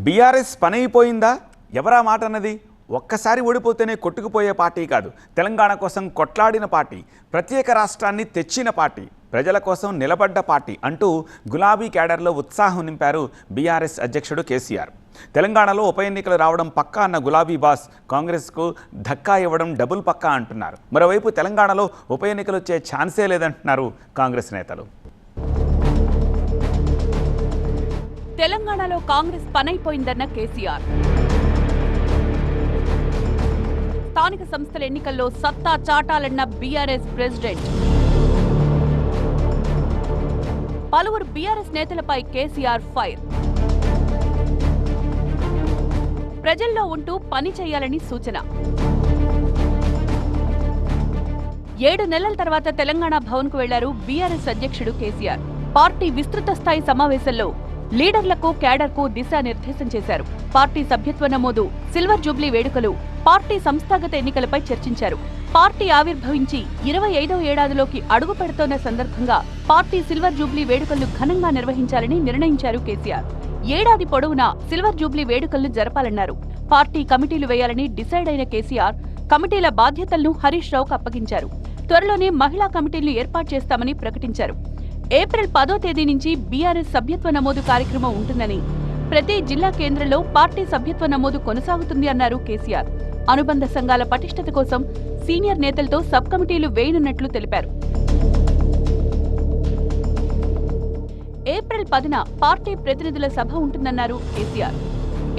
BRS పనైపోయిందా? ఎవరా మాట అన్నది? ఒక్కసారి ఓడిపోతేనే కొట్టుకుపోయే పార్టీ కాదు, తెలంగాణ కోసం కొట్లాడిన పార్టీ, ప్రత్యేక రాష్ట్రాన్ని తెచ్చిన పార్టీ, ప్రజల కోసం నిలబడ్డ పార్టీ అంటూ గులాబీ క్యాడర్లో ఉత్సాహం నింపారు బీఆర్ఎస్ అధ్యక్షుడు కేసీఆర్. తెలంగాణలో ఉప ఎన్నికలు రావడం పక్కా అన్న గులాబీ బాస్ కాంగ్రెస్కు ధక్కా ఇవ్వడం డబుల్ పక్కా అంటున్నారు. మరోవైపు తెలంగాణలో ఉప ఎన్నికలు వచ్చే ఛాన్సే లేదంటున్నారు కాంగ్రెస్ నేతలు. తెలంగాణలో కాంగ్రెస్ పనైపోయిందన్న కేసీఆర్. స్థానిక సంస్థల ఎన్నికల్లో సత్తా చాటాలన్న బీఆర్ఎస్ ప్రెసిడెంట్. పలువురు బీఆర్ఎస్ నేతలపై కేసీఆర్ ఫైర్. ప్రజల్లో ఉంటూ పని చేయాలని సూచన. 7 నెలల తర్వాత తెలంగాణ భవన్కు వెళ్లారు బీఆర్ఎస్ అధ్యక్షుడు కేసీఆర్. పార్టీ విస్తృత స్థాయి సమావేశంలో లీడర్లకు, క్యాడర్కు దిశానిర్దేశం చేశారు. పార్టీ సభ్యత్వ నమోదు, సిల్వర్ జూబ్లీ వేడుకలు, పార్టీ సంస్థాగత ఎన్నికలపై చర్చించారు. పార్టీ ఆవిర్భవించి 25వ ఏడాదిలోకి అడుగు పెడుతోన్న సందర్భంగా పార్టీ సిల్వర్ జూబ్లీ వేడుకలను ఘనంగా నిర్వహించాలని నిర్ణయించారు కేసీఆర్. ఏడాది పొడవునా సిల్వర్ జూబ్లీ వేడుకలను జరపాలన్నారు. పార్టీ కమిటీలు వేయాలని డిసైడ్ అయిన కేసీఆర్ కమిటీల బాధ్యతలను హరీష్ రావుకు అప్పగించారు. త్వరలోనే మహిళా కమిటీలను ఏర్పాటు చేస్తామని ప్రకటించారు. ఏప్రిల్ 10వ తేదీ నుంచి బీఆర్ఎస్ సభ్యత్వ నమోదు కార్యక్రమం ఉంటుందని, ప్రతి జిల్లా కేంద్రంలో పార్టీ సభ్యత్వ నమోదు కొనసాగుతుంది అన్నారు కేసీఆర్. అనుబంధ సంఘాల పటిష్టత కోసం సీనియర్ నేతలతో సబ్ కమిటీలు వేయనున్నట్లు తెలిపారు. ఏప్రిల్ 10న పార్టీ ప్రతినిధుల సభ ఉంటుందన్నారు కేసీఆర్.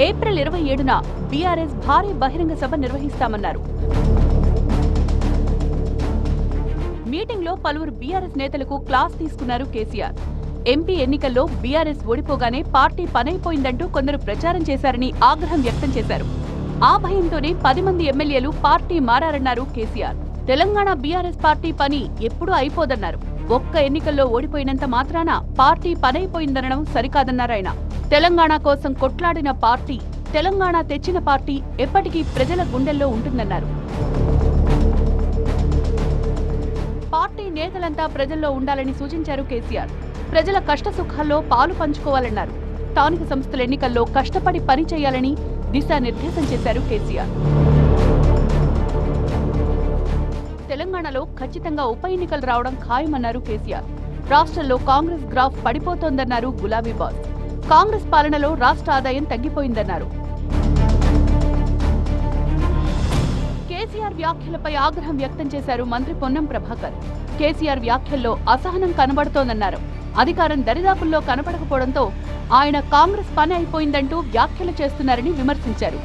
ఏప్రిల్ 27న బీఆర్ఎస్ భారీ బహిరంగ సభ నిర్వహిస్తామన్నారు. మీటింగ్లో పలువురు బీఆర్ఎస్ నేతలకు క్లాస్ తీసుకున్నారు కేసీఆర్. ఎంపీ ఎన్నికల్లో బీఆర్ఎస్ ఓడిపోగానే పార్టీ పనైపోయిందంటూ కొందరు ప్రచారం చేశారని ఆగ్రహం వ్యక్తం చేశారు. ఆ భయంతోనే 10 మంది ఎమ్మెల్యేలు పార్టీ మారారన్నారు కేసీఆర్. తెలంగాణ బీఆర్ఎస్ పార్టీ పని ఎప్పుడూ అయిపోదన్నారు. ఒక్క ఎన్నికల్లో ఓడిపోయినంత మాత్రాన పార్టీ పనైపోయిందనడం సరికాదన్నారాయన. తెలంగాణ కోసం కొట్లాడిన పార్టీ, తెలంగాణ తెచ్చిన పార్టీ ఎప్పటికీ ప్రజల గుండెల్లో ఉంటుందన్నారు. పార్టీ నేతలంతా ప్రజల్లో ఉండాలని సూచించారు కేసీఆర్. ప్రజల కష్ట సుఖాల్లో పాలు పంచుకోవాలన్నారు. స్థానిక సంస్థల ఎన్నికల్లో కష్టపడి పని చేయాలని దిశానిర్దేశం చేశారు కేసీఆర్. తెలంగాణలో ఖచ్చితంగా ఉప ఎన్నికలు రావడం ఖాయమన్నారు కేసీఆర్. రాష్ట్రంలో కాంగ్రెస్ గ్రాఫ్ పడిపోతోందన్నారు గులాబీ బాస్. కాంగ్రెస్ పాలనలో రాష్ట్ర ఆదాయం తగ్గిపోయిందన్నారు. కేసీఆర్ వ్యాఖ్యలపై ఆగ్రహం వ్యక్తం చేశారు మంత్రి పొన్నం ప్రభాకర్. కేసీఆర్ వ్యాఖ్యల్లో అసహనం కనబడుతోందన్నారు. అధికారం దరిదాపుల్లో కనపడకపోవడంతో ఆయన కాంగ్రెస్ పని అయిపోయిందంటూ వ్యాఖ్యలు చేస్తున్నారని విమర్శించారు.